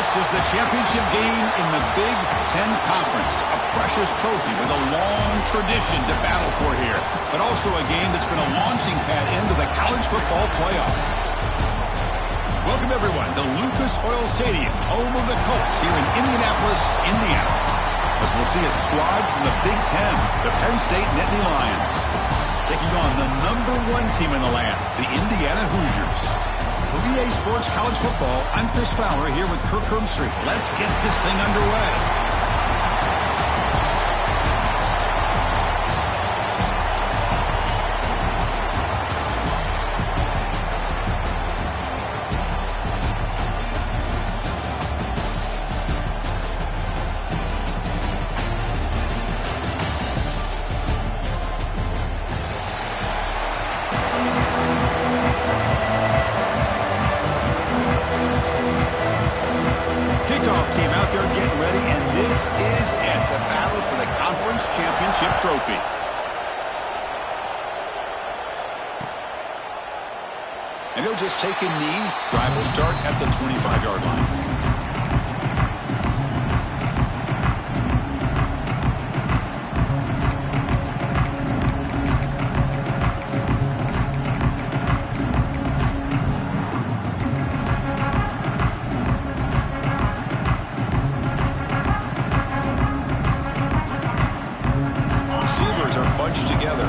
This is the championship game in the Big Ten Conference. A precious trophy with a long tradition to battle for here. But also a game that's been a launching pad into the college football playoff. Welcome, everyone, to Lucas Oil Stadium, home of the Colts here in Indianapolis, Indiana. As we'll see a squad from the Big Ten, the Penn State Nittany Lions, taking on the #1 team in the land, the Indiana Hoosiers. For EA Sports College Football, I'm Chris Fowler here with Kirk Herbstreit. Let's get this thing underway. Team out there getting ready, and this is it, the battle for the conference championship trophy. And he'll just take a knee. Drive will start at the 25-yard line. Are bunched together.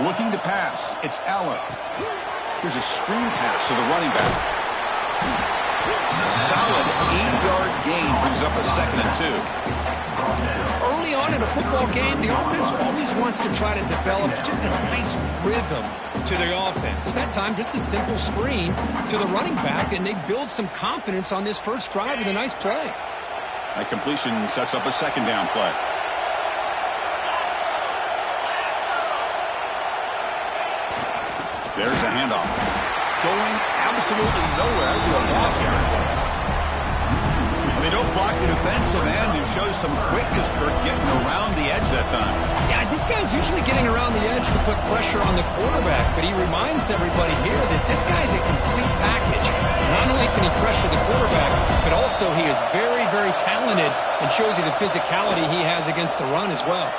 Looking to pass. It's Allen. Here's a screen pass to the running back. A solid 8-yard gain brings up a 2nd and 2. Early on in a football game, the offense always wants to try to develop just a nice rhythm to the offense. That time, just a simple screen to the running back, and they build some confidence on this first drive with a nice play. That completion sets up a 2nd down play. There's the handoff. Going absolutely nowhere with a loss here. They don't block the defensive end, who shows some quickness, Kirk, getting around the edge that time. Yeah, this guy's usually getting around the edge to put pressure on the quarterback, but he reminds everybody here that this guy's a complete package. Not only can he pressure the quarterback, but also he is very, very talented and shows you the physicality he has against the run as well.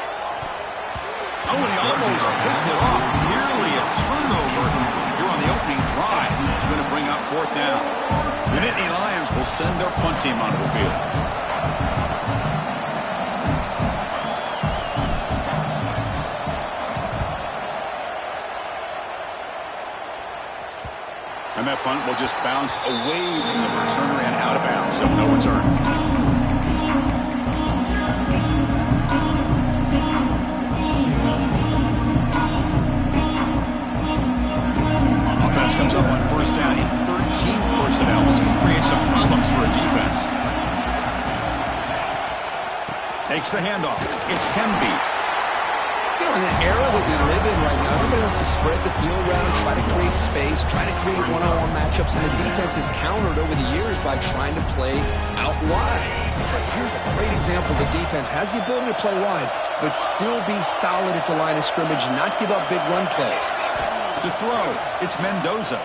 Oh, and he almost picked it off. Nearly a turnover here on the opening drive. It's going to bring up 4th down. The Nittany Lions will send their punt team onto the field. And that punt will just bounce away from the returner and out of bounds, so no return. Offense comes up on 1st down in 13 personnel. This can create some problems for a defense. Takes the handoff. It's Hemby. You know, in the era that we live in right now, everybody wants to spread the field around, try to create space, try to create one-on-one matchups, and the defense is countered over the years by trying to play out wide. But here's a great example. The defense has the ability to play wide, but still be solid at the line of scrimmage and not give up big run plays. To throw, it's Mendoza.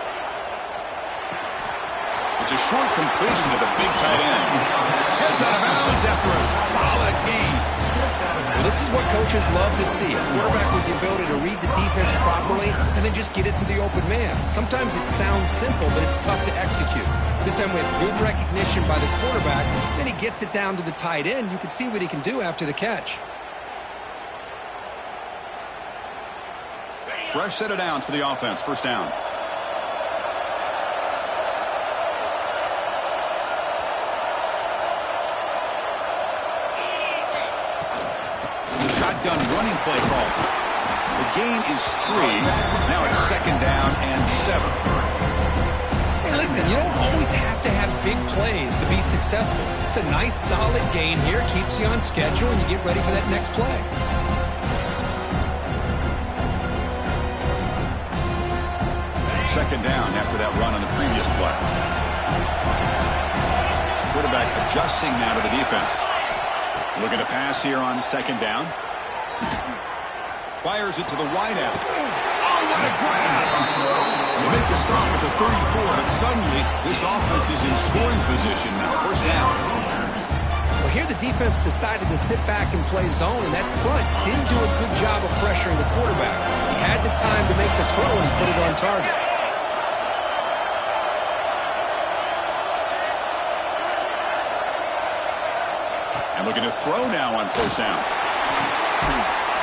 It's a short completion to the big tight end. Heads out of bounds after a solid game. Well, this is what coaches love to see. A quarterback with the ability to read the defense properly and then just get it to the open man. Sometimes it sounds simple, but it's tough to execute. This time we have good recognition by the quarterback. Then he gets it down to the tight end. You can see what he can do after the catch. Fresh set of downs for the offense. 1st down. The shotgun running play call. The gain is 3. Now it's 2nd down and 7. Hey, listen, you don't always have to have big plays to be successful. It's a nice, solid gain here. Keeps you on schedule, and you get ready for that next play. 2nd down after that run on the previous play. Quarterback adjusting now to the defense. Looking to pass here on 2nd down. Fires it to the wideout. Oh, what a grab! They make the stop at the 34, but suddenly this offense is in scoring position now. First down. Well, here the defense decided to sit back and play zone, and that front didn't do a good job of pressuring the quarterback. He had the time to make the throw and put it on target. And looking to throw now on first down.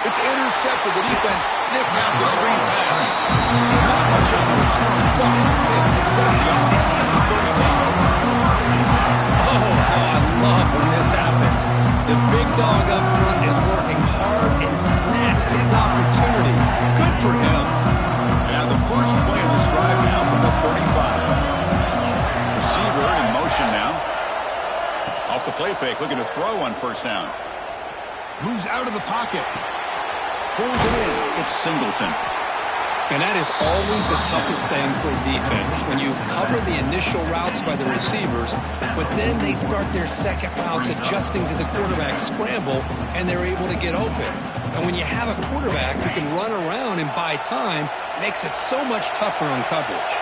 It's intercepted. The defense sniffed out the screen pass. Not much on the return, but they set up the offense at the 35. Oh, I love when this happens. The big dog up front is working hard and snatched his opportunity. Good for him. And the first play of this drive now from the 35. Receiver in motion now. Off the play fake, looking to throw on first down. Moves out of the pocket. Pulls it in. It's Singleton. And that is always the toughest thing for a defense, when you cover the initial routes by the receivers, but then they start their second routes adjusting to the quarterback's scramble, and they're able to get open. And when you have a quarterback who can run around and buy time, it makes it so much tougher on coverage.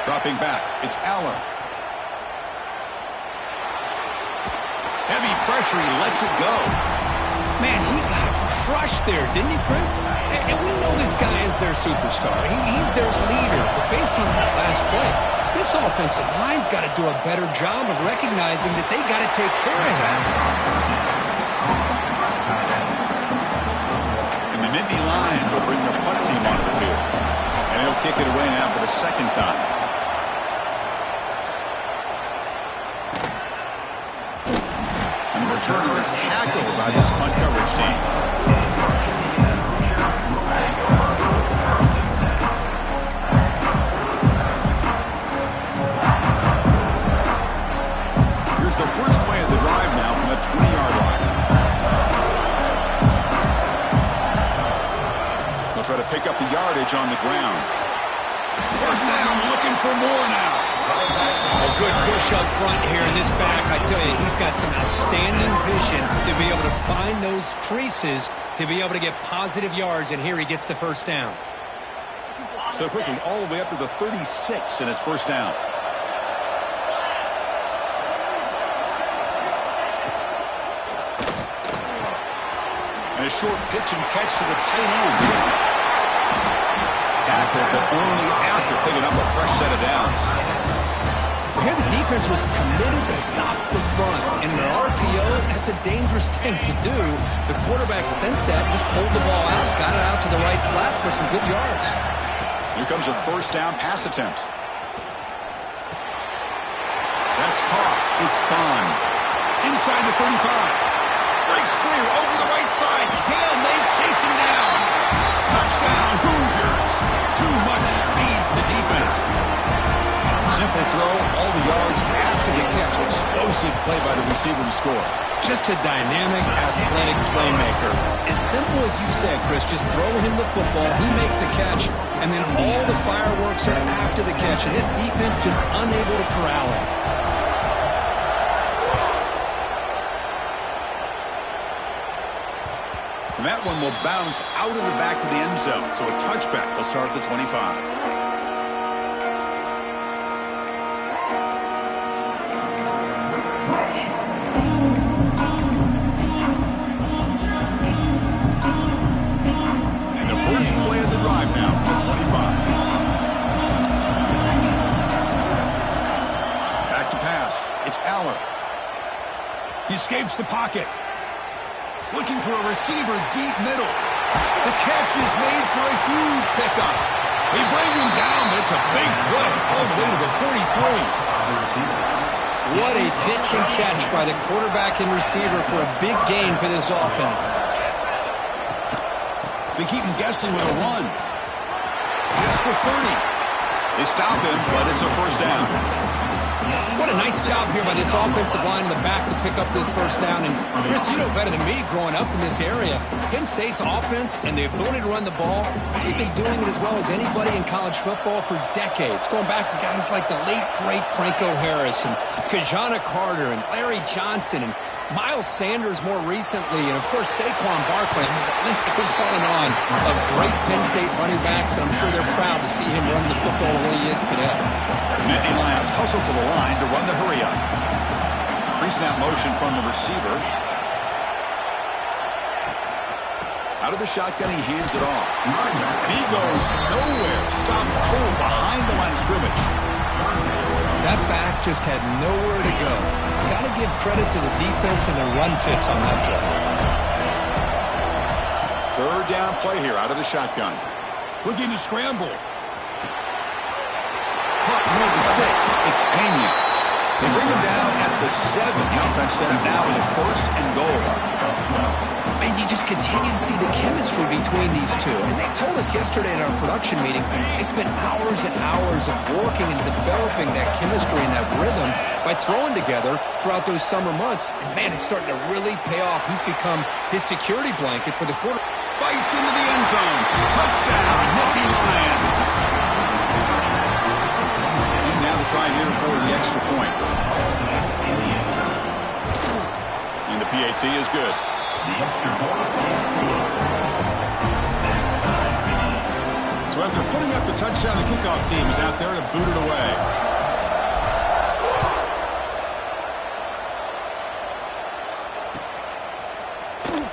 Dropping back, it's Aller. Heavy pressure, he lets it go. Man, he got crushed there, didn't he, Chris? And we know this guy is their superstar. He's their leader. But based on that last play, this offensive line's got to do a better job of recognizing that they got to take care of him. And the Nittany Lions will bring their punt team onto the field. And he'll kick it away now for the second time. Returner is tackled by this punt coverage team. Here's the first play of the drive now from the 20-yard line. They'll try to pick up the yardage on the ground. First down, looking for more now. A good push up front here in this back. I tell you, he's got some outstanding vision to be able to find those creases, to be able to get positive yards, and here he gets the first down. So quickly, all the way up to the 36 in his first down. And a short pitch and catch to the tight end. Tackled, but only after picking up a fresh set of downs. Here the defense was committed to stop the run. And in an RPO, that's a dangerous thing to do. The quarterback sensed that, just pulled the ball out, got it out to the right flat for some good yards. Here comes a first down pass attempt. That's caught. It's Bond. Inside the 35. Breaks clear over the right side. Can they chase him down? Touchdown, Hoosiers. Too much speed for the defense. Simple throw, all the yards after the catch. Explosive play by the receiver to score. Just a dynamic, athletic playmaker. As simple as you said, Chris, just throw him the football, he makes a catch, and then all the fireworks are after the catch, and this defense just unable to corral him. And that one will bounce out of the back of the end zone, so a touchback will start at the 25. First play of the drive now at 25. Back to pass. It's Aller. He escapes the pocket. Looking for a receiver deep middle. The catch is made for a huge pickup. They bring him down, but it's a big play all the way to the 43. What a pitch and catch by the quarterback and receiver for a big gain for this offense. They keep him guessing with a run. Just the 30. They stop him, but it's a first down. What a nice job here by this offensive line in the back to pick up this first down. And, Chris, you know better than me growing up in this area. Penn State's offense and the ability to run the ball, they've been doing it as well as anybody in college football for decades. Going back to guys like the late, great Franco Harris and Kajana Carter and Larry Johnson and Miles Sanders more recently, and of course Saquon Barkley. I mean, the list goes on of great Penn State running backs, and I'm sure they're proud to see him run the football the way he is today. Nittany Lions hustle to the line to run the hurry up. Pre-snap motion from the receiver. Out of the shotgun, he hands it off. And he goes nowhere. Stopped cold behind the line of scrimmage. That back just had nowhere to go. Got to give credit to the defense and their run fits on that play. Third down play here out of the shotgun. Looking to scramble. Caught near the sticks. It's Pena. They bring him down at the 7. The offense set up now with a first and goal. And you just continue to see the chemistry between these two. And they told us yesterday in our production meeting, they spent hours and hours of working and developing that chemistry and that rhythm by throwing together throughout those summer months. And, man, it's starting to really pay off. He's become his security blanket for the quarter. Fights into the end zone. Touchdown, Nittany Lions. And now the try here for the extra point. And the PAT is good. So after putting up the touchdown, the kickoff team is out there to boot it away.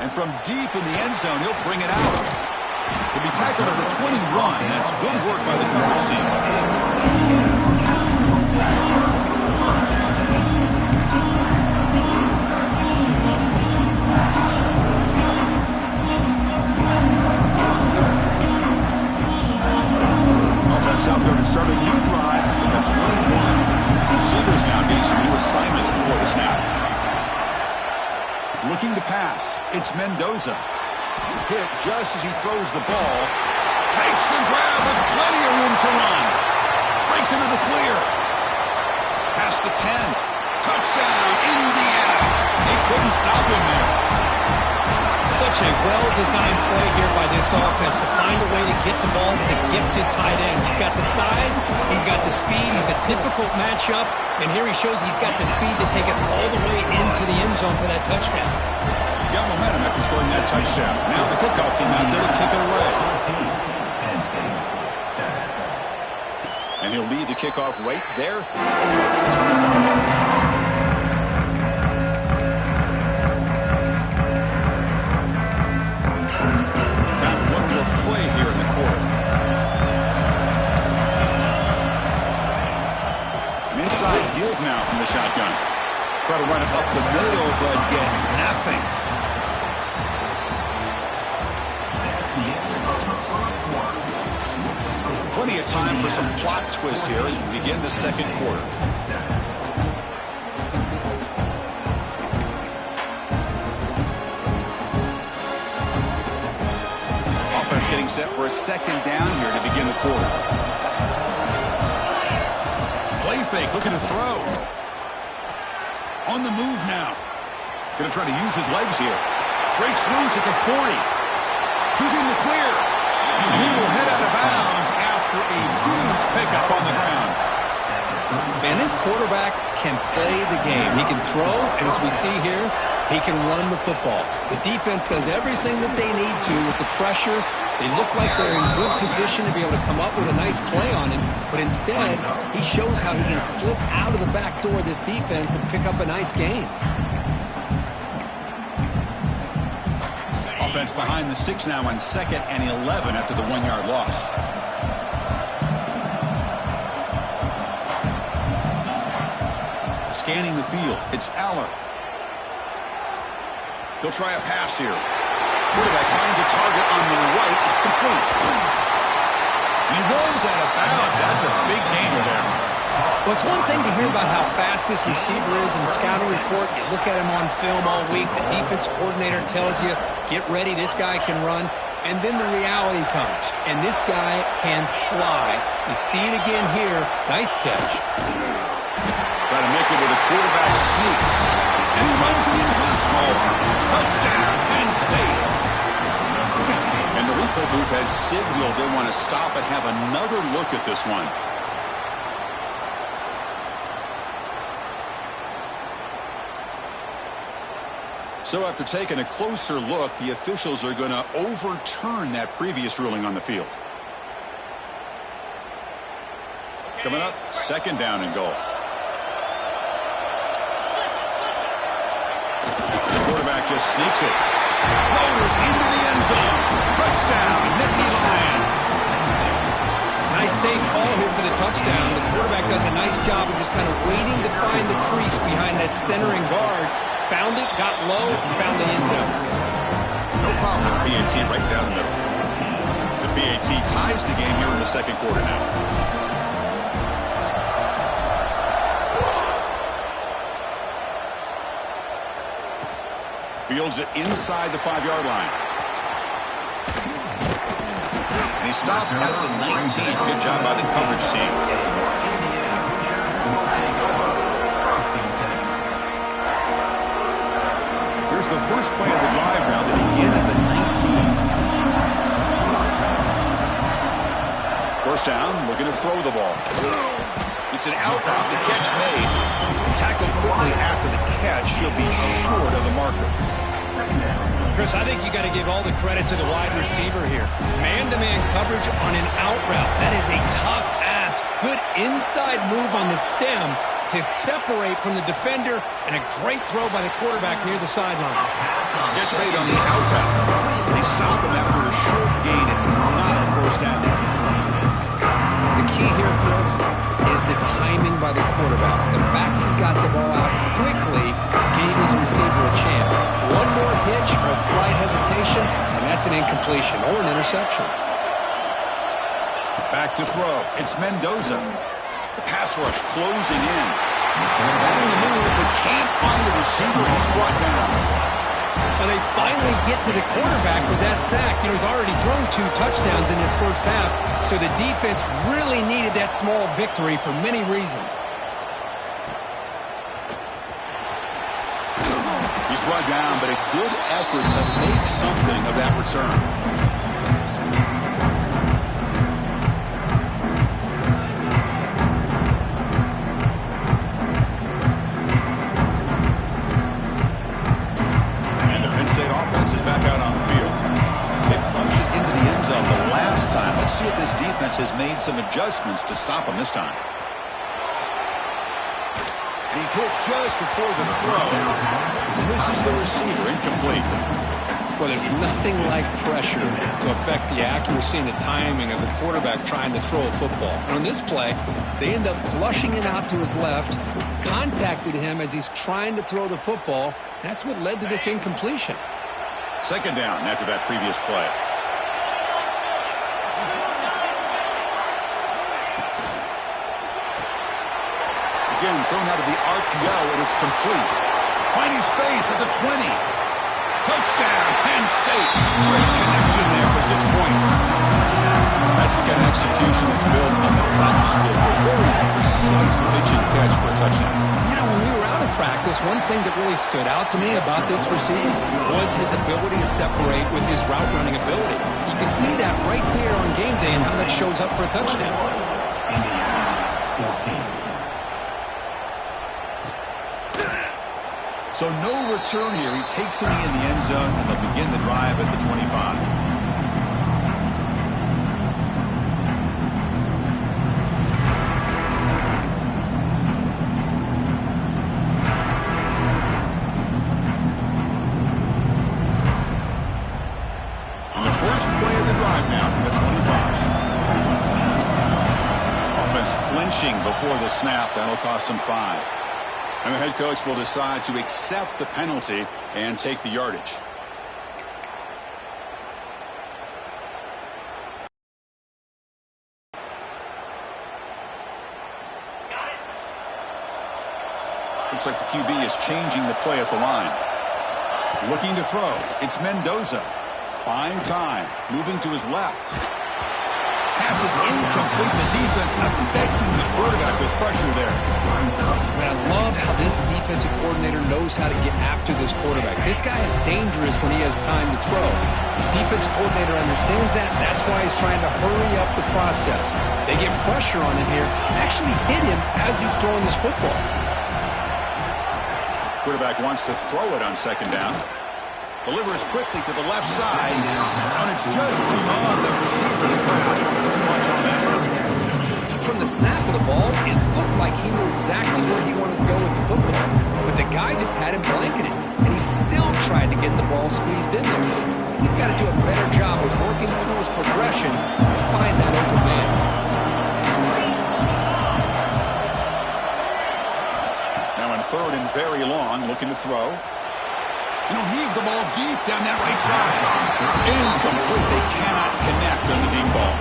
And from deep in the end zone, he'll bring it out. He'll be tackled at the 21. That's good work by the coverage team. Out there to start a new drive from the 21. Receivers now getting some new assignments before the snap. Looking to pass. It's Mendoza. Hit just as he throws the ball. Makes the grab with plenty of room to run. Breaks into the clear. Past the 10. Touchdown, Indiana. They couldn't stop him there. Such a well-designed play here by this offense to find a way to get the ball to the gifted tight end. He's got the size, he's got the speed, he's a difficult matchup, and here he shows he's got the speed to take it all the way into the end zone for that touchdown. Got momentum after scoring that touchdown. Now the kickoff team out there to kick it away. And he'll lead the kickoff right there. Start at the 25. Give now from the shotgun. Try to run it up the middle, but get nothing. Plenty of time for some plot twists here as we begin the second quarter. Offense getting set for a second down here to begin the quarter. Fake, looking to throw. On the move now. Going to try to use his legs here. Breaks loose at the 40. He's in the clear. And he will head out of bounds after a huge pickup on the ground. And this quarterback can play the game. He can throw, and as we see here, he can run the football. The defense does everything that they need to with the pressure. They look like they're in good position to be able to come up with a nice play on him, but instead, he shows how he can slip out of the back door of this defense and pick up a nice gain. Offense behind the 6 now on 2nd and 11 after the 1-yard loss. Scanning the field, it's Aller. They'll try a pass here. Quarterback finds a target on the right. It's complete. And he rolls out of bounds. That's a big gainer there. Well, it's one thing to hear about how fast this receiver is in the scouting report. You look at him on film all week. The defense coordinator tells you, get ready, this guy can run. And then the reality comes. And this guy can fly. You see it again here. Nice catch. Try to make it with a quarterback sneak. And he runs it in for the score. Touchdown, Penn State. And the replay booth has signaled they want to stop and have another look at this one. So after taking a closer look, the officials are going to overturn that previous ruling on the field. Coming up, second down and goal. The quarterback just sneaks it. Floaters into the end zone. Touchdown, Nittany Lions. Nice safe call here for the touchdown. The quarterback does a nice job of just kind of waiting to find the crease behind that centering guard. Found it, got low, found the end zone. No problem with the BAT right down the middle. The BAT ties the game here in the second quarter now. Fields it inside the 5-yard line. And he stopped at the 19. Good job by the coverage team. Here's the first play of the drive now. They begin at the 19. First down, looking to throw the ball. It's an out route. The catch made. Tackled quickly after the catch. She'll be short of the marker. Chris, I think you got to give all the credit to the wide receiver here. Man-to-man coverage on an out route. That is a tough ask. Good inside move on the stem to separate from the defender, and a great throw by the quarterback near the sideline. Catch made on the out route. They stop him after a short gain. It's not a first down. The key here, Chris, is the timing by the quarterback. The fact he got the ball out quickly gave his receiver a chance. One more hitch or a slight hesitation, and that's an incompletion or an interception. Back to throw. It's Mendoza. The pass rush closing in. On the move, but can't find the receiver. He's brought down. Well, they finally get to the quarterback with that sack. You know, he's already thrown 2 touchdowns in his first half, so the defense really needed that small victory for many reasons. He's brought down, but a good effort to make something of that return. And the Penn State offense is back out on the field. They punched it into the end zone the last time. Let's see if this defense has made some adjustments to stop them this time. And he's hit just before the throw. And this is the receiver, incomplete. Well, there's nothing like pressure to affect the accuracy and the timing of the quarterback trying to throw a football. And on this play, they end up flushing it out to his left, contacted him as he's trying to throw the football. That's what led to this incompletion. Second down after that previous play. Again, thrown out of the RPO, and it's complete. Finding space at the 20. Touchdown, Penn State. Great connection there for 6 points. That's the kind of execution that's built on the practice field. Very precise pitch and catch for a touchdown. You know, when we were out of practice, one thing that really stood out to me about this receiver was his ability to separate with his route running ability. You can see that right there on game day and how that shows up for a touchdown. So no return here. He takes it in the end zone, and they'll begin the drive at the 25. On the first play of the drive now from the 25. Offense flinching before the snap. That'll cost them 5. And the head coach will decide to accept the penalty and take the yardage. Looks like the QB is changing the play at the line. Looking to throw. It's Mendoza. Buying time. Moving to his left. Pass is incomplete. The defense affecting the quarterback with pressure there. But I love how this defensive coordinator knows how to get after this quarterback. This guy is dangerous when he has time to throw. The defensive coordinator understands that. That's why he's trying to hurry up the process. They get pressure on him here and actually hit him as he's throwing this football. Quarterback wants to throw it on second down. Delivers quickly to the left side, and it's just beyond the receiver's grasp. Too much on that. From the snap of the ball, it looked like he knew exactly where he wanted to go with the football. But the guy just had him blanketed, and he still tried to get the ball squeezed in there. He's got to do a better job of working through his progressions to find that open man. Now in third and very long, looking to throw. And he'll heave the ball deep down that right side. Incomplete. They cannot connect on the deep ball.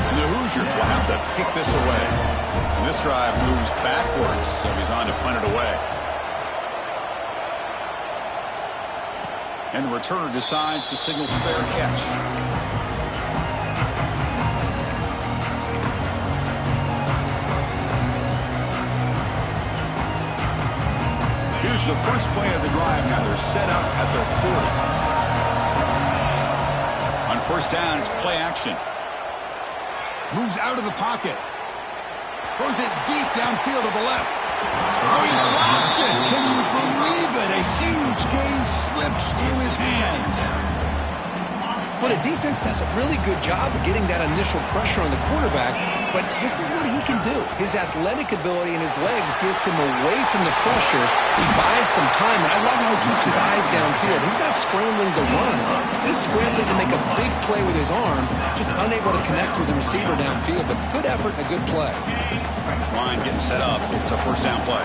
And the Hoosiers will have to kick this away. And this drive moves backwards, so he's on to punt it away. And the returner decides to signal fair catch. Here's the first play of the drive now. They're set up at their 40. On first down, it's play action. Moves out of the pocket. Throws it deep downfield to the left. Oh, he dropped it. Can you believe it? A huge gain slips through his hands. But the defense does a really good job of getting that initial pressure on the quarterback, but this is what he can do. His athletic ability and his legs gets him away from the pressure. He buys some time, and I love how he keeps his eyes downfield. He's not scrambling to run. He's scrambling to make a big play with his arm, just unable to connect with the receiver downfield, but good effort and a good play. This line getting set up. It's a first down play.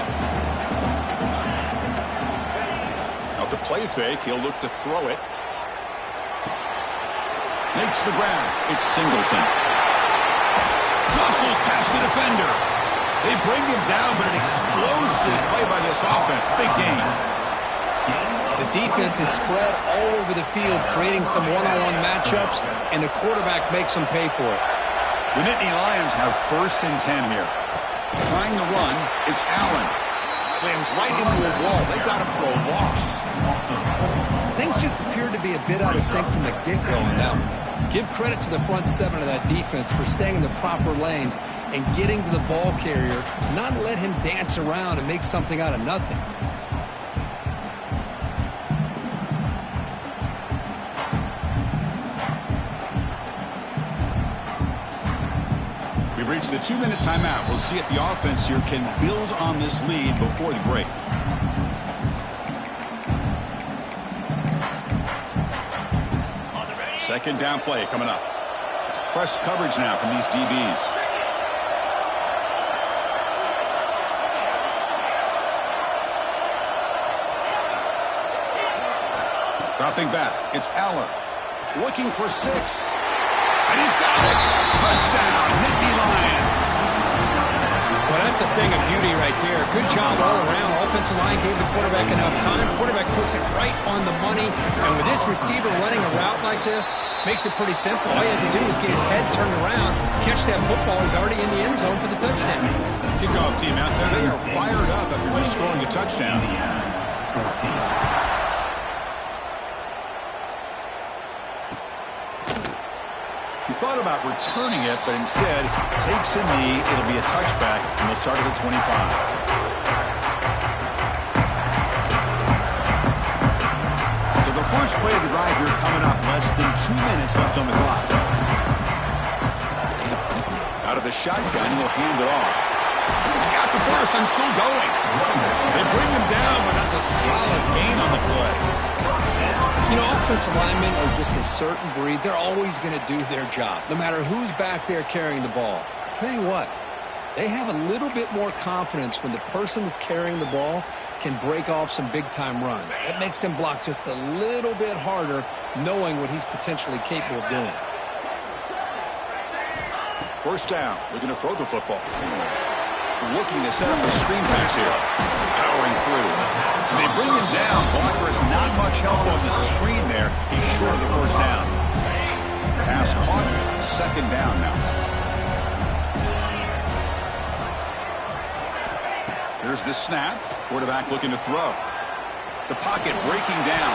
Now the play fake, he'll look to throw it. Makes the grab. It's Singleton. Muscles past the defender. They bring him down, but an explosive play by this offense. Big gain. The defense is spread all over the field, creating some one-on-one matchups, and the quarterback makes them pay for it. The Nittany Lions have first and 10 here. Trying to run, it's Allen. Slams right into a wall. They got him for a loss. Things just appeared to be a bit out of sync from the get-go on that one. Give credit to the front seven of that defense for staying in the proper lanes and getting to the ball carrier, not let him dance around and make something out of nothing. We've reached the 2-minute timeout. We'll see if the offense here can build on this lead before the break. Second down play coming up. It's press coverage now from these DBs. Dropping back. It's Allen. Looking for 6. And he's got it. Touchdown, Nittany Lions. Well, that's a thing of beauty right there. Good job all around. Offensive line gave the quarterback enough time. Quarterback puts it right on the money. And with this receiver running a route like this, makes it pretty simple. All you have to do is get his head turned around, catch that football. He's already in the end zone for the touchdown. Kickoff team out there. They are fired up after just scoring a touchdown. He thought about returning it, but instead takes a knee. It'll be a touchback, and they'll start at the 25. So the first play of the drive here coming up. Less than 2 minutes left on the clock. Out of the shotgun, he'll hand it off. He's got the first and still going. They bring him down, but that's a solid gain on the play. You know, offensive linemen are just a certain breed. They're always going to do their job, no matter who's back there carrying the ball. I'll tell you what, they have a little bit more confidence when the person that's carrying the ball can break off some big-time runs. That makes them block just a little bit harder, knowing what he's potentially capable of doing. First down, looking to throw the football. Looking to set up a screen pass here. Powering through. And they bring him down. Blocker is not much help on the screen there. He's short of the first down. Pass caught. Second down now. Here's the snap. Quarterback looking to throw. The pocket breaking down.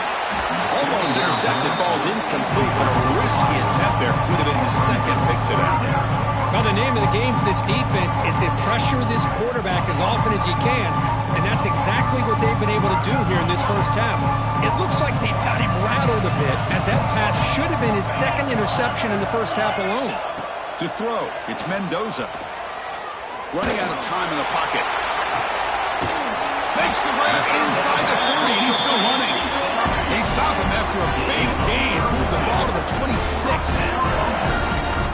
Almost intercepted. Falls incomplete, but a risky attempt there. Would have been his second pick today. Well, the name of the game for this defense is to pressure this quarterback as often as you can. And and that's exactly what they've been able to do here in this first half. It looks like they've got him rattled a bit, as that pass should have been his second interception in the first half alone. To throw, it's Mendoza. Running out of time in the pocket. Makes the grab inside the 30, and he's still running. They stop him after a big gain. Move the ball to the 26.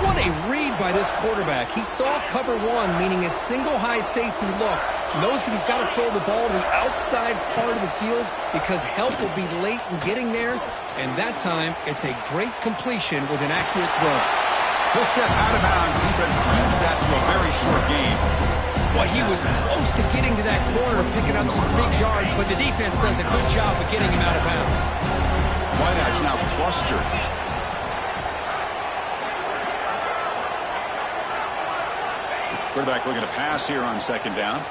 What a read by this quarterback. He saw cover one, meaning a single high safety look. Knows that he's got to throw the ball to the outside part of the field because help will be late in getting there. And that time, it's a great completion with an accurate throw. He'll step out of bounds. Defense keeps that to a very short game. Well, he was close to getting to that corner, picking up some big yards, but the defense does a good job of getting him out of bounds. Wideouts now clustered. Quarterback looking to pass here on second down.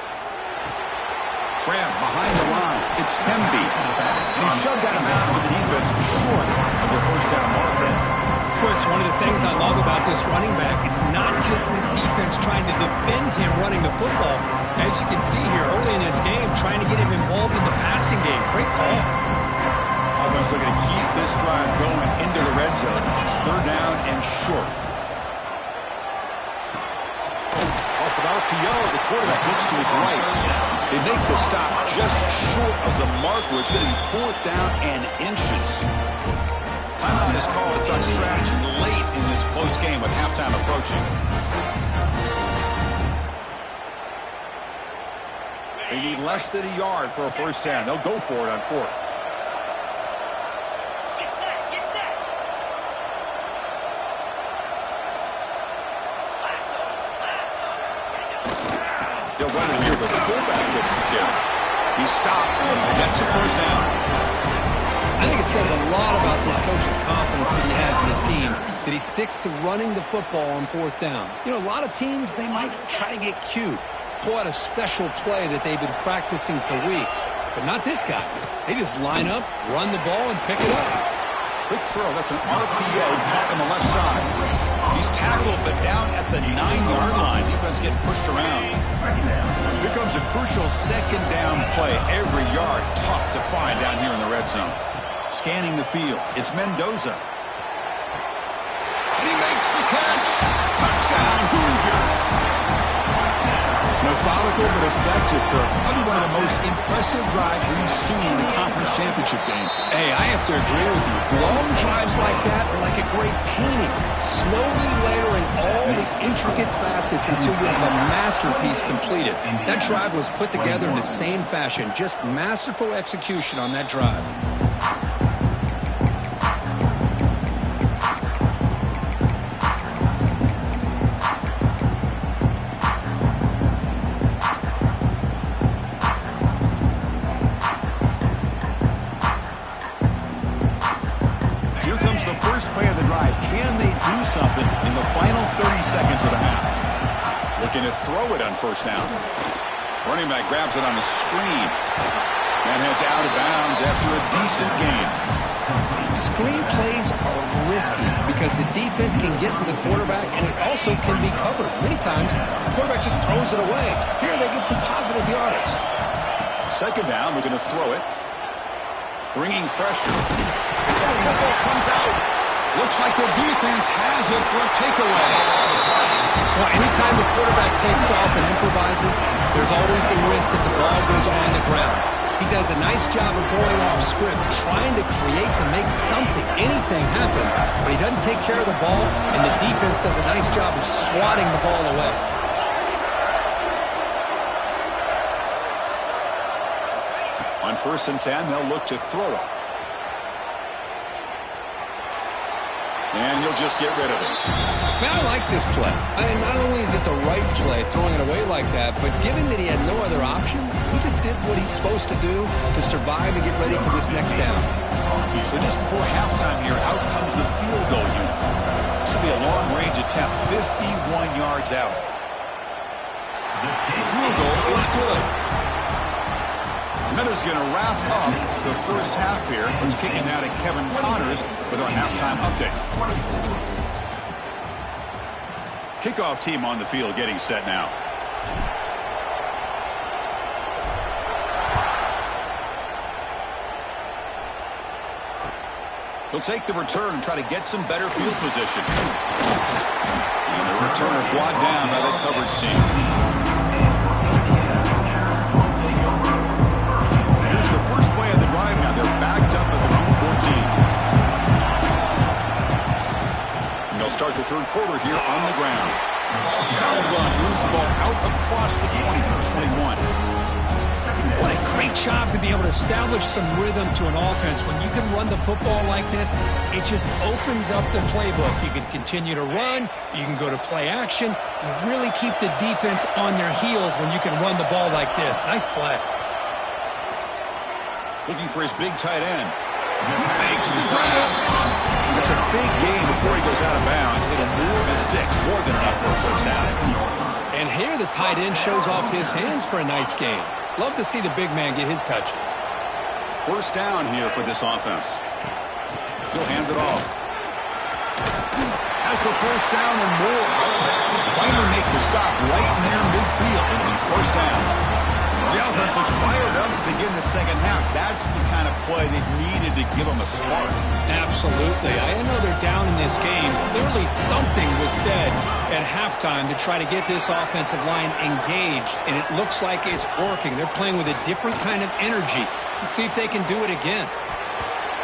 Grab behind the line. It's Hemby. And he's shoved out of bounds with the defense short of the first down marker. Chris, one of the things I love about this running back, it's not just this defense trying to defend him running the football. As you can see here early in this game, trying to get him involved in the passing game. Great call. Offense looking to keep this drive going into the red zone. It's third down and short. Off of RPO, the quarterback looks to his right. They make the stop just short of the marker. It's going to be fourth down and inches. Timeout is called to talk strategy late in this close game with halftime approaching. They need less than a yard for a first down. They'll go for it on fourth. Get set, get set. They'll run it here. The fullback gets the kill. He stopped and gets a first down. I think it says a lot about this coach's confidence that he has in his team, that he sticks to running the football on fourth down. You know, a lot of teams, they might try to get cute, pull out a special play that they've been practicing for weeks. But not this guy. They just line up, run the ball, and pick it up. Quick throw. That's an RPO caught on the left side. He's tackled, but down at the 9-yard line. Defense getting pushed around. Here comes a crucial second down play. Every yard tough to find down here in the red zone. Scanning the field. It's Mendoza. And he makes the catch. Touchdown, Hoosiers. Methodical but effective, Kirk. Probably one of the most impressive drives we've seen in the conference championship game. Hey, I have to agree with you. Long drives like that are like a great painting. Slowly layering all the intricate facets until you have a masterpiece completed. That drive was put together in the same fashion. Just masterful execution on that drive. Something in the final 30 seconds of the half. Looking to throw it on first down. Running back grabs it on the screen and heads out of bounds after a decent gain. Screen plays are risky because the defense can get to the quarterback and it also can be covered. Many times, the quarterback just throws it away. Here they get some positive yards. Second down, we're going to throw it. Bringing pressure. The ball comes out. Looks like the defense has it for a takeaway. Well, anytime the quarterback takes off and improvises, there's always the risk that the ball goes on the ground. He does a nice job of going off script, trying to create to make something, anything happen, but he doesn't take care of the ball, and the defense does a nice job of swatting the ball away. On 1st and 10, they'll look to throw it. And he'll just get rid of it. Man, I like this play. Not only is it the right play, throwing it away like that, but given that he had no other option, he just did what he's supposed to do to survive and get ready for this next down. So just before halftime here, out comes the field goal unit. This will be a long-range attempt, 51 yards out. The field goal is good. Minutes going to wrap up the first half here. Let's kick it now to Kevin Connors with our halftime update. Kickoff team on the field getting set now. He'll take the return and try to get some better field position. And the returner brought down by that coverage team. Here's the first play of the drive now. They're backed up at their own 14. And they'll start the third quarter here on the ground. Solid run. Moves the ball out across the 20. 21. What a great job to be able to establish some rhythm to an offense. When you can run the football like this, it just opens up the playbook. You can continue to run. You can go to play action. You really keep the defense on their heels when you can run the ball like this. Nice play. Looking for his big tight end. He makes the grab. It's a big gain before he goes out of bounds. It'll move the sticks. More than enough for a first down. And here the tight end shows off his hands for a nice gain. Love to see the big man get his touches. First down here for this offense. He'll hand it off. Has the first down and more. Finally make the stop right near midfield. It'll be first down. The offense looks fired up to begin the second half. That's the kind of play they needed to give them a spark. Absolutely. I know they're down in this game. Clearly something was said at halftime to try to get this offensive line engaged, and it looks like it's working. They're playing with a different kind of energy. Let's see if they can do it again.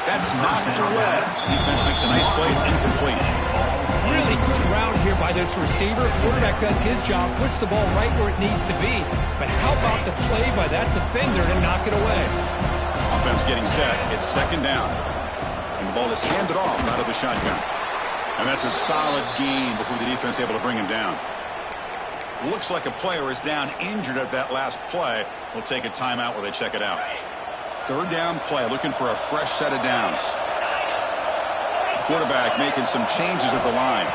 That's knocked away. Defense makes a nice play. It's incomplete. Really good route here by this receiver. Quarterback does his job, puts the ball right where it needs to be. But how about the play by that defender to knock it away? Offense getting set. It's second down. And the ball is handed off out of the shotgun. And that's a solid gain before the defense able to bring him down. Looks like a player is down injured at that last play. We'll take a timeout where they check it out. Third down play, looking for a fresh set of downs. Quarterback making some changes at the line.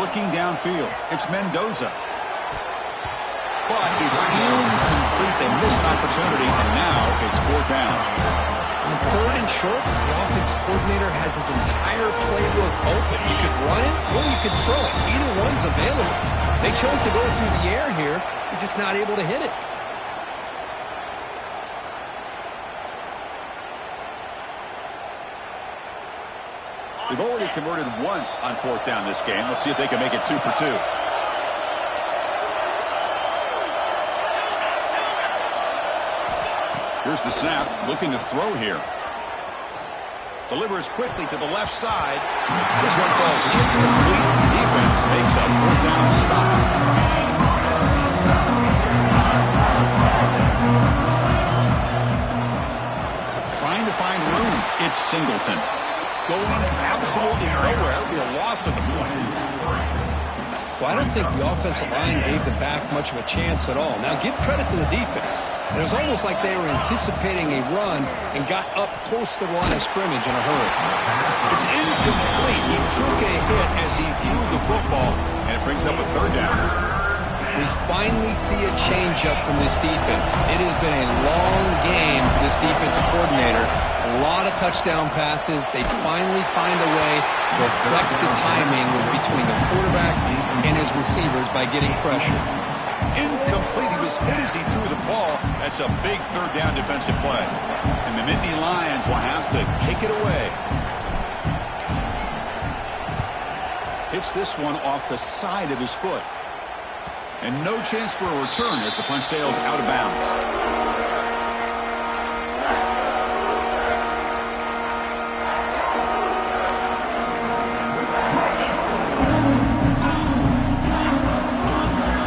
Looking downfield. It's Mendoza. But it's incomplete. They missed an opportunity, and now it's fourth down. On third and short, the offense coordinator has his entire playbook open. You could run it or you could throw it. Either one's available. They chose to go through the air here. They're just not able to hit it. They've already converted once on fourth down this game. Let's see if they can make it 2 for 2. Here's the snap. Looking to throw here. Delivers quickly to the left side. This one falls incomplete. The defense makes a fourth down stop. Trying to find room. It's Singleton. Going absolutely nowhere. That would be a loss of the play. Well, I don't think the offensive line gave the back much of a chance at all. Now, give credit to the defense. It was almost like they were anticipating a run and got up close to the line of scrimmage in a hurry. It's incomplete. He took a hit as he threw the football, and it brings up a third down. We finally see a change-up from this defense. It has been a long game for this defensive coordinator. A lot of touchdown passes. They finally find a way to affect the timing between the quarterback and his receivers by getting pressure. Incomplete. He was hit as he threw the ball. That's a big third down defensive play. And the Nittany Lions will have to kick it away. Hits this one off the side of his foot. And no chance for a return as the punt sails out of bounds.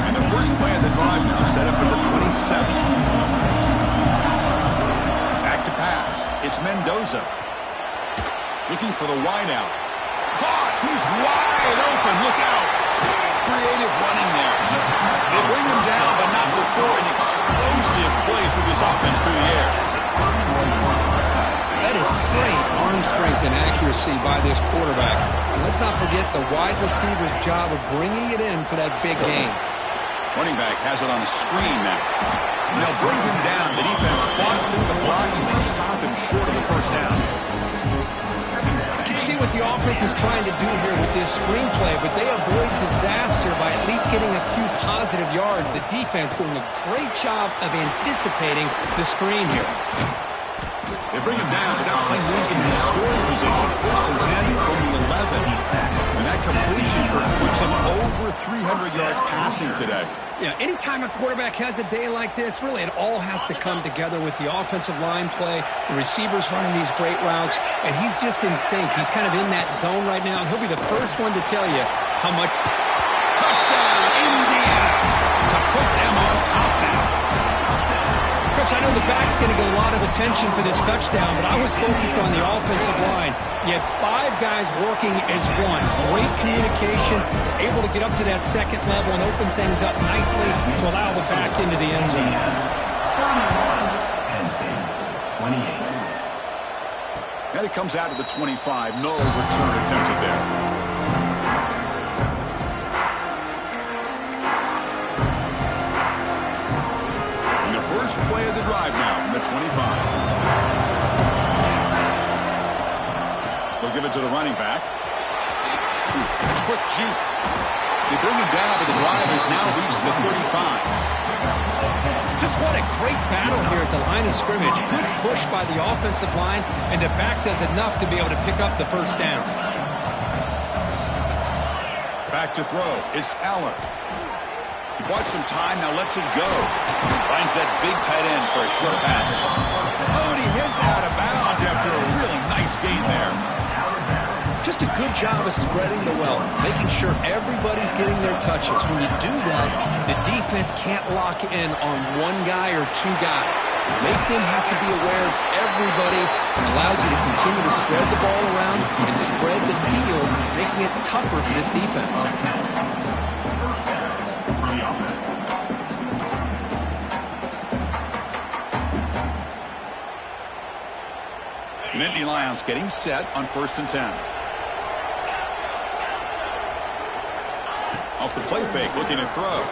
And the first play of the drive now set up at the 27. Back to pass. It's Mendoza. Looking for the wideout. Caught. He's wide open. Look out. Creative running there. They bring him down, but not before an explosive play through this offense through the air. That is great arm strength and accuracy by this quarterback. And let's not forget the wide receiver's job of bringing it in for that big game. Running back has it on the screen now. And they'll bring him down. The defense fought through the blocks, and they stop him short of the first down. See what the offense is trying to do here with this screenplay, but they avoid disaster by at least getting a few positive yards. The defense doing a great job of anticipating the screen here. They bring him down, but that play moves him in scoring position. First and 10 from the 11. And that completion puts him over 300 yards passing today. Yeah, anytime a quarterback has a day like this, really it all has to come together with the offensive line play, the receivers running these great routes, and he's just in sync. He's kind of in that zone right now, and he'll be the first one to tell you how much. Touchdown, Indiana, to put them on top now. Chris, I know the back's going to get a lot of attention for this touchdown, but I was focused on the offensive line. You had 5 guys working as one. Great communication, able to get up to that second level and open things up nicely to allow the back into the end zone. And it comes out to the 25. No return attempted there. First play of the drive now from the 25. They'll give it to the running back. Quick juke. They bring him down, but the drive has now reached the 35. Just what a great battle here at the line of scrimmage. Good push by the offensive line, and the back does enough to be able to pick up the first down. Back to throw. It's Allen. He bought some time, now lets it go. Finds that big tight end for a short pass. Oh, and he hits out of bounds after a really nice gain there. Just a good job of spreading the wealth, making sure everybody's getting their touches. When you do that, the defense can't lock in on one guy or 2 guys. Make them have to be aware of everybody and allows you to continue to spread the ball around and spread the field, making it tougher for this defense. The Nittany Lions getting set on first and 10. Off the play fake, looking to throw.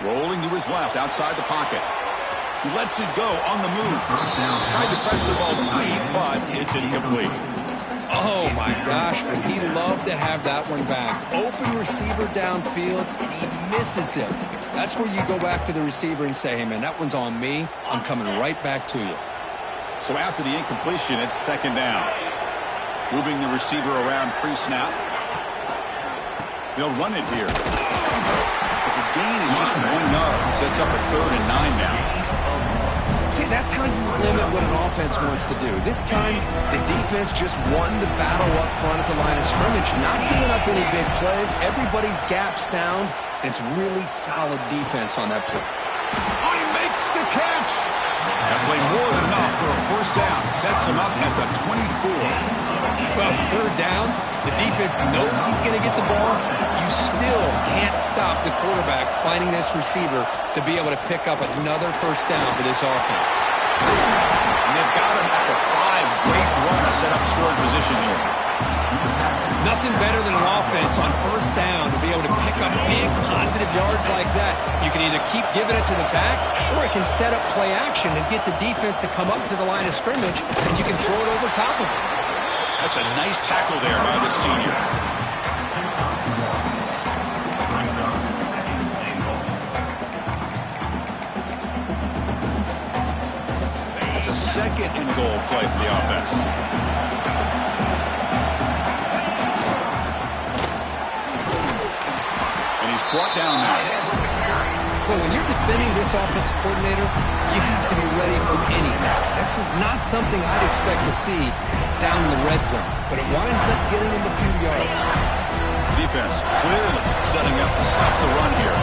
Rolling to his left, outside the pocket. He lets it go on the move. Tried to press the ball deep, but it's incomplete. Oh, my gosh, would he love to have that one back. Open receiver downfield, and he misses him. That's where you go back to the receiver and say, hey, man, that one's on me. I'm coming right back to you. So after the incompletion, it's second down. Moving the receiver around pre-snap. They'll run it here. But the gain is just 1 yard. Sets up a 3rd and 9 now. See, that's how you limit what an offense wants to do. This time, the defense just won the battle up front at the line of scrimmage, not giving up any big plays. Everybody's gap sound. It's really solid defense on that play. Oh, he makes the catch. That play more than enough for a first down. Sets him up at the 24. Well, it's 3rd down. The defense knows he's going to get the ball. You still can't stop the quarterback finding this receiver to be able to pick up another first down for this offense. And they've got him at the 5. Great run to set up scoring position here. Nothing better than an offense on first down to be able to pick up big positive yards like that. You can either keep giving it to the back, or it can set up play action and get the defense to come up to the line of scrimmage, and you can throw it over top of it. That's a nice tackle there by the senior. It's a 2nd and goal play for the offense. Brought down now. Well, when you're defending this offensive coordinator, you have to be ready for anything. This is not something I'd expect to see down in the red zone, but it winds up getting him a few yards. Defense clearly setting up to stuff the run here.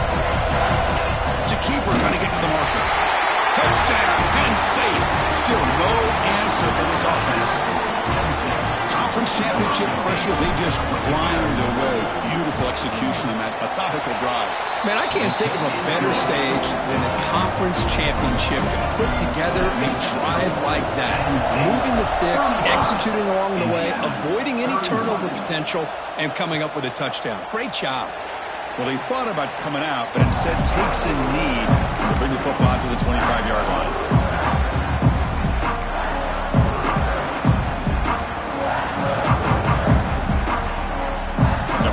To keeper trying to get to the marker. Touchdown, Penn State. Still no answer for this offense. Conference championship pressure, they just climbed away. Beautiful execution on that methodical drive. Man, I can't think of a better stage than a conference championship to put together a drive like that. Moving the sticks, executing along the way, avoiding any turnover potential, and coming up with a touchdown. Great job. Well, he thought about coming out, but instead takes a knee to bring the football to the 25-yard line.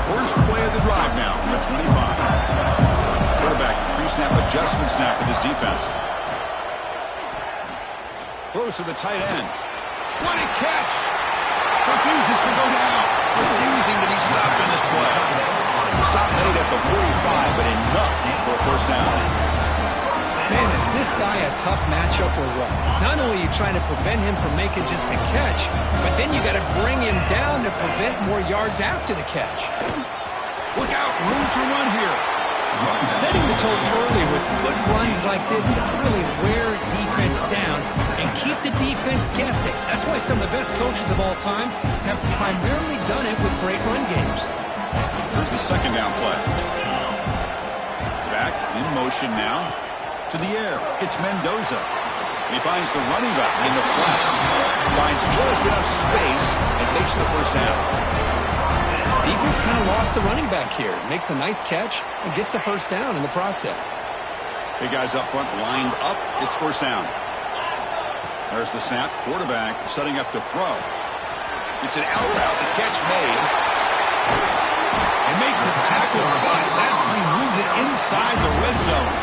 First play of the drive now from the 25. Quarterback pre-snap adjustments now for this defense. Throws to the tight end. What a catch! Refuses to go down. Refusing to be stopped in this play. Stop made at the 45, but enough for a first down. Man, is this guy a tough matchup or what? Not only are you trying to prevent him from making just a catch, but then you got to bring him down to prevent more yards after the catch. Look out, room to run here. Setting the tone early with good runs like this can really wear defense down and keep the defense guessing. That's why some of the best coaches of all time have primarily done it with great run games. Here's the second down play. Back in motion now. To the air. It's Mendoza. He finds the running back in the flat. Finds just enough space and makes the first down. Defense kind of lost the running back here. Makes a nice catch and gets the first down in the process. Big guys up front lined up. It's first down. There's the snap. Quarterback setting up to throw. It's an out route. The catch made. And make the tackle, but that play moves it inside the red zone.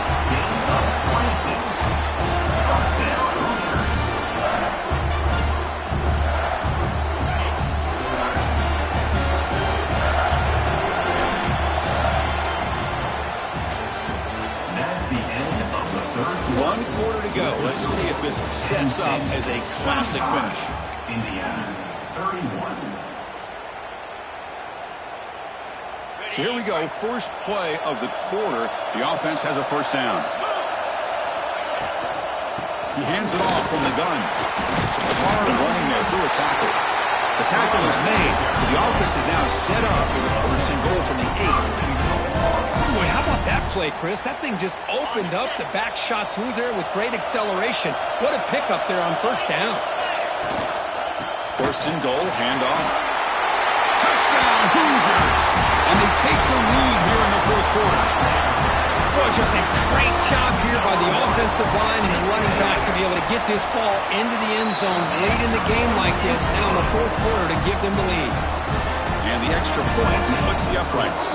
One quarter to go. Let's see if this sets up as a classic finish. Indiana, 31. So here we go. First play of the quarter. The offense has a first down. He hands it off from the gun. Some hard running there through a tackle. The tackle is made. The offense is now set up for the first and goal from the 8. Boy, how about that play, Chris? That thing just opened up. The back shot through there with great acceleration. What a pickup there on first down. First and goal, handoff. Touchdown, Hoosiers! And they take the lead here in the fourth quarter. Boy, just a great job here by the offensive line and the running back to be able to get this ball into the end zone late in the game like this, now in the fourth quarter to give them the lead. And the extra point splits the uprights.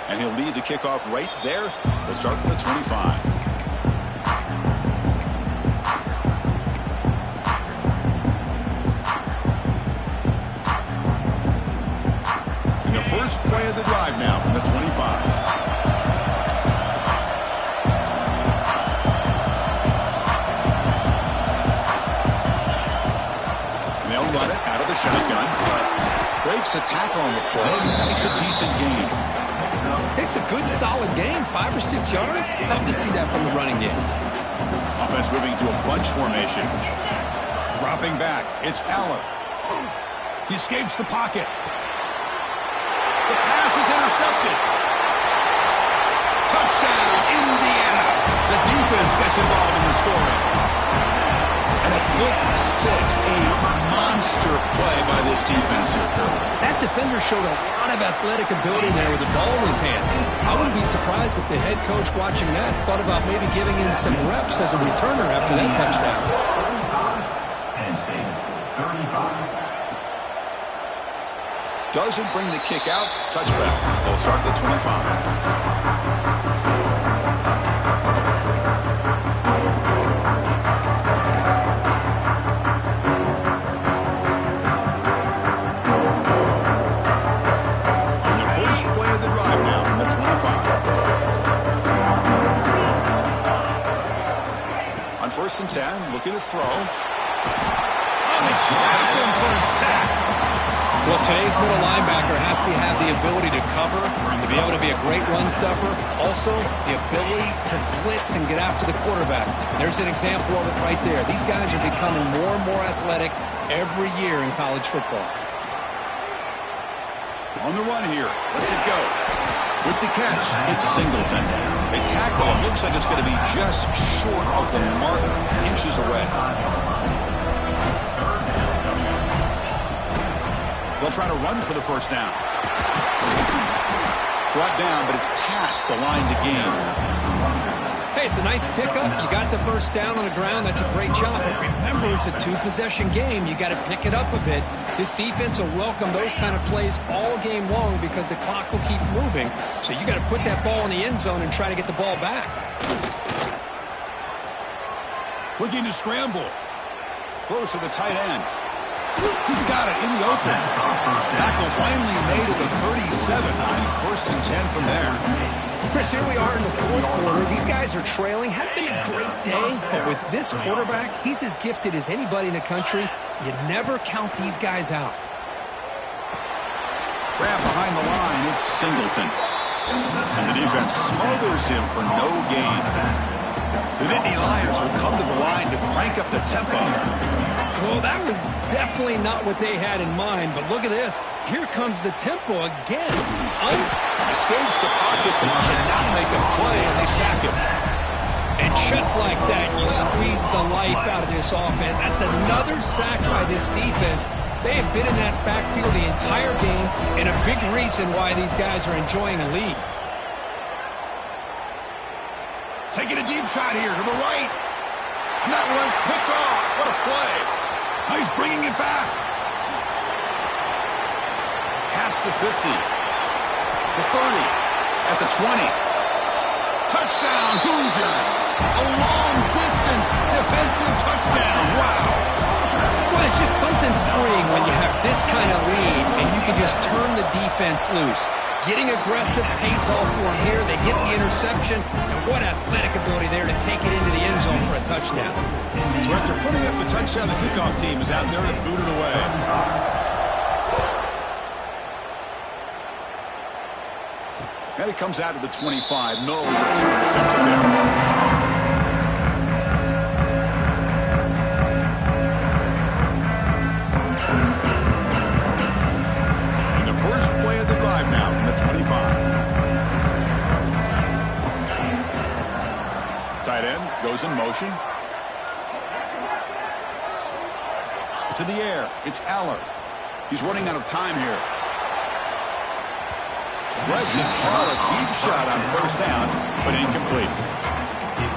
And he'll lead the kickoff right there to start with the 25. And the first play of the drive now from the 25. Run it out of the shotgun. Breaks a tackle on the play. Makes a decent gain. It's a good, solid game. 5 or 6 yards. Love to see that from the running game. Offense moving to a bunch formation. Dropping back. It's Aller. He escapes the pocket. The pass is intercepted. Touchdown, Indiana. The defense gets involved in the scoring. And a pick six, a monster play by this defense here, Kirk. That defender showed a lot of athletic ability there with the ball in his hands. I wouldn't be surprised if the head coach watching that thought about maybe giving him some reps as a returner after that touchdown. And save 35. Doesn't bring the kick out. Touchback. They'll start at the 25. Play of the drive now from the 25. On first and 10, looking to throw. And they trap him for a sack. Well, today's middle linebacker has to have the ability to cover, to be able to be a great run stuffer. Also, the ability to blitz and get after the quarterback. There's an example of it right there. These guys are becoming more and more athletic every year in college football. On the run here. Let's it go. With the catch, it's Singleton. A tackle. It looks like it's going to be just short of the mark, inches away. They'll try to run for the first down. Brought down, but it's past the line to gain. Hey, it's a nice pickup. You got the first down on the ground. That's a great job. But remember, it's a two-possession game. You got to pick it up a bit. This defense will welcome those kind of plays all game long because the clock will keep moving. So you got to put that ball in the end zone and try to get the ball back. Looking to scramble. Close to the tight end. He's got it in the open. Tackle finally made at the 37. First and 10 from there. Chris, here we are in the fourth quarter. These guys are trailing. Had been a great day, but with this quarterback, he's as gifted as anybody in the country. You never count these guys out. Grab behind the line, it's Singleton. And the defense smothers him for no gain. The Nittany Lions will come to the line to crank up the tempo. Well, that was definitely not what they had in mind, but look at this. Here comes the tempo again. Escapes the pocket, but cannot make a play, and they sack him. And just like that, you squeeze the life out of this offense. That's another sack by this defense. They have been in that backfield the entire game, and a big reason why these guys are enjoying a lead. Taking a deep shot here to the right. And that one's picked off. What a play. Now he's bringing it back. Past the 50. The 30. At the 20. Touchdown, Hoosiers. A long-distance defensive touchdown. Wow. Well, it's just something freeing when you have this kind of lead and you can just turn the defense loose. Getting aggressive pays off for them here. They get the interception, and what athletic ability there to take it into the end zone for a touchdown. So after putting up a touchdown, the kickoff team is out there to boot it away. And it comes out to the 25. No return attempted there. Now from the 25. Tight end goes in motion. To the air. It's Aller. He's running out of time here. Aggressive ball, a deep shot on first down, but incomplete.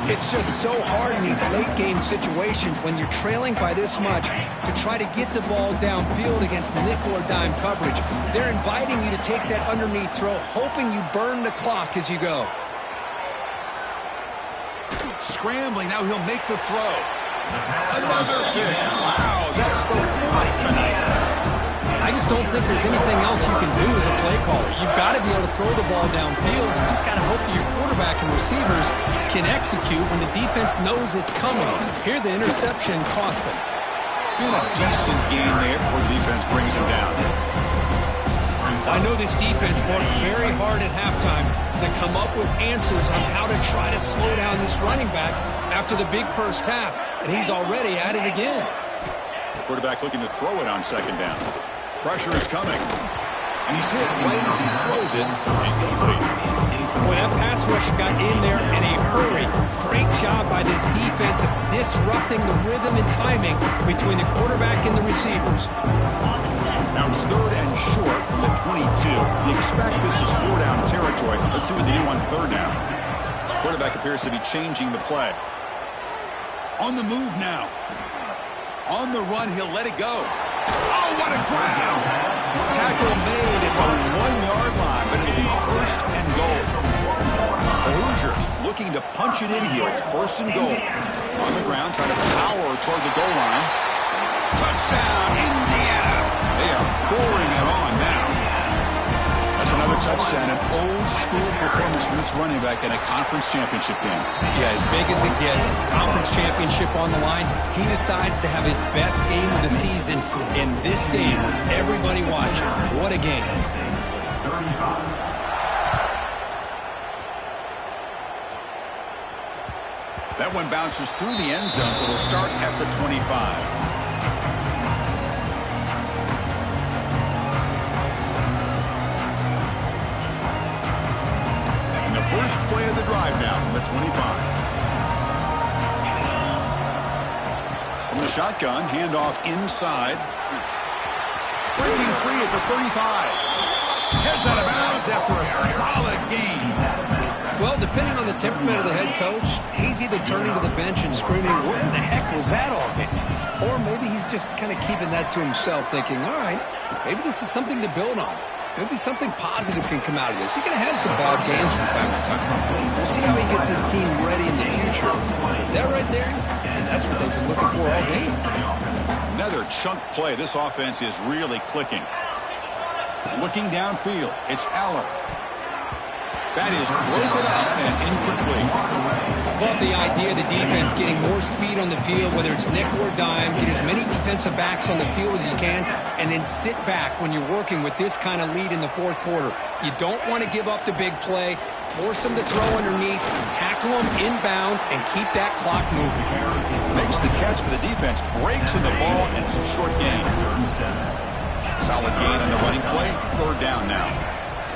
It's just so hard in these late-game situations when you're trailing by this much to try to get the ball downfield against nickel or dime coverage. They're inviting you to take that underneath throw, hoping you burn the clock as you go. Scrambling, now he'll make the throw. Another pick. Wow, that's the fourth tonight. I just don't think there's anything else you can do as a play caller. You've got to be able to throw the ball downfield. You just got to hope that your quarterback and receivers can execute when the defense knows it's coming. Here, the interception cost them. Good, a decent gain there before the defense brings him down. I know this defense worked very hard at halftime to come up with answers on how to try to slow down this running back after the big first half, and he's already at it again. The quarterback looking to throw it on second down. Pressure is coming. And he's hit right as he throws it. Incomplete. Boy, that pass rush got in there in a hurry. Great job by this defense of disrupting the rhythm and timing between the quarterback and the receivers. Now it's third and short from the 22. You expect this is four-down territory. Let's see what they do on third down. Quarterback appears to be changing the play. On the move now. On the run, he'll let it go. Oh, what a grab! Tackle made at the 1-yard line, but it'll be first and goal. The Hoosiers looking to punch it in here. It's first and goal. On the ground, trying to power toward the goal line. Touchdown, Indiana! They are pouring it on now. That's another touchdown, an old-school performance from this running back in a conference championship game. Yeah, as big as it gets, conference championship on the line, he decides to have his best game of the season in this game with everybody watching. What a game. That one bounces through the end zone, so it'll start at the 25. First play of the drive now from the 25. From the shotgun, handoff inside. Breaking free at the 35. Heads out of bounds after a solid gain. Well, depending on the temperament of the head coach, he's either turning to the bench and screaming, where the heck was that all game? Or maybe he's just kind of keeping that to himself, thinking, all right, maybe this is something to build on. Maybe something positive can come out of this. You're going to have some bad games from time to time. We'll see how he gets his team ready in the future. That right there, that's what they've been looking for all game. Another chunk play. This offense is really clicking. Looking downfield, it's Aller. That is broken up and incomplete. Love the idea of the defense getting more speed on the field, whether it's nickel or dime. Get as many defensive backs on the field as you can, and then sit back when you're working with this kind of lead in the fourth quarter. You don't want to give up the big play. Force them to throw underneath, tackle them inbounds, and keep that clock moving. Makes the catch, but the defense breaks in the ball, and it's a short gain. Solid gain on the running play. Third down now.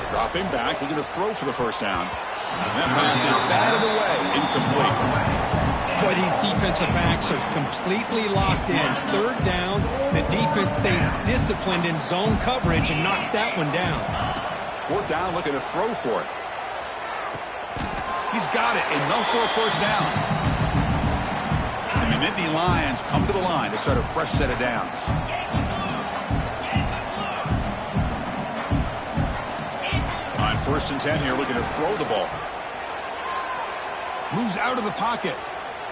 Dropping back, looking to throw for the first down. That pass is batted away, incomplete. Boy, these defensive backs are completely locked in. Third down, the defense stays disciplined in zone coverage and knocks that one down. Fourth down, looking to throw for it. He's got it, enough for a first down. And the Nittany Lions come to the line to start a fresh set of downs. First and 10 here, looking to throw the ball. Moves out of the pocket.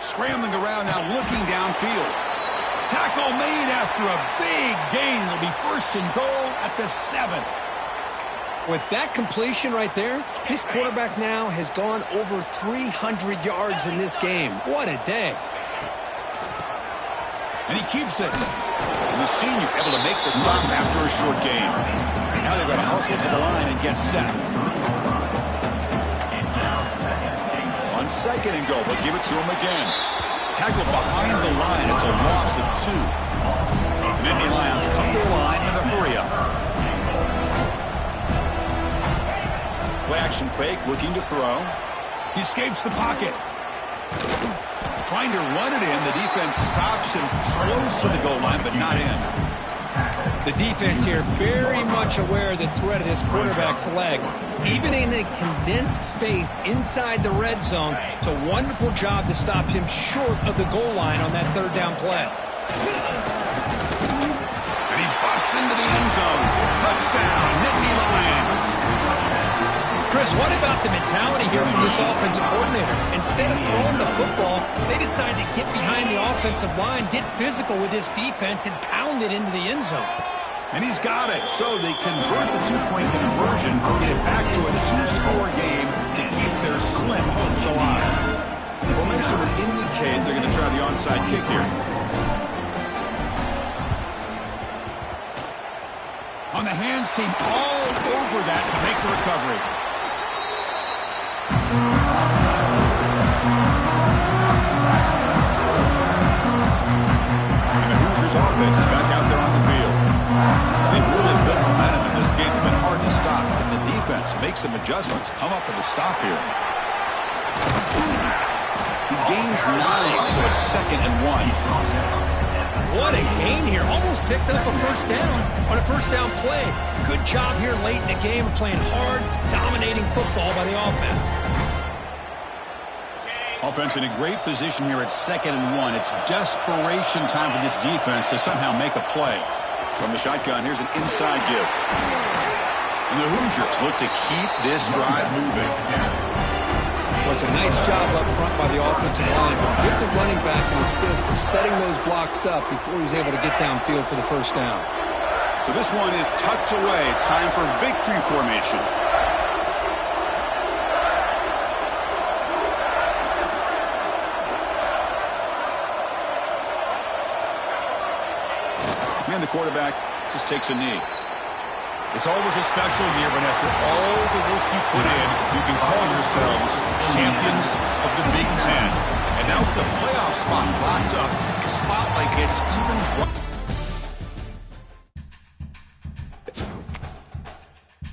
Scrambling around now, looking downfield. Tackle made after a big gain. It'll be first and goal at the 7. With that completion right there, his quarterback now has gone over 300 yards in this game. What a day. And he keeps it. And the senior able to make the stop after a short gain. Now they're going to hustle to the line and get set. On second and goal, they'll give it to him again. Tackle behind the line. It's a loss of 2. The Nittany Lions come to the line in a hurry-up. Play action fake, looking to throw. He escapes the pocket. Trying to run it in. The defense stops him close to the goal line, but not in. The defense here very much aware of the threat of this quarterback's legs. Even in a condensed space inside the red zone, it's a wonderful job to stop him short of the goal line on that third down play. And he busts into the end zone. Touchdown, Nittany Lions. Chris, what about the mentality here from this offensive coordinator? Instead of throwing the football, they decide to get behind the offensive line, get physical with this defense, and pound it into the end zone. And he's got it. So they convert the two-point conversion, get it back to a 2-score game to keep their slim hopes alive. Formation would indicate they're going to try the onside kick here. On the hands team, all over that to make the recovery. And the Hoosiers offense is back out there on the field. They've really built momentum in this game. It's been hard to stop. And the defense makes some adjustments. Come up with a stop here. He gains 9, so it's 2nd and 1. What a gain here. Almost picked up a first down on a first down play. Good job here late in the game, playing hard, dominating football by the offense. Offense in a great position here at 2nd and 1. It's desperation time for this defense to somehow make a play. From the shotgun, here's an inside give. And the Hoosiers look to keep this drive moving. Well, it's a nice job up front by the offensive line, but give the running back an assist for setting those blocks up before he's able to get downfield for the first down. So this one is tucked away. Time for victory formation. And the quarterback just takes a knee. It's always a special year, but after all the work you put in, you can call yourselves champions of the Big Ten. And now with the playoff spot locked up, the spotlight gets even brighter.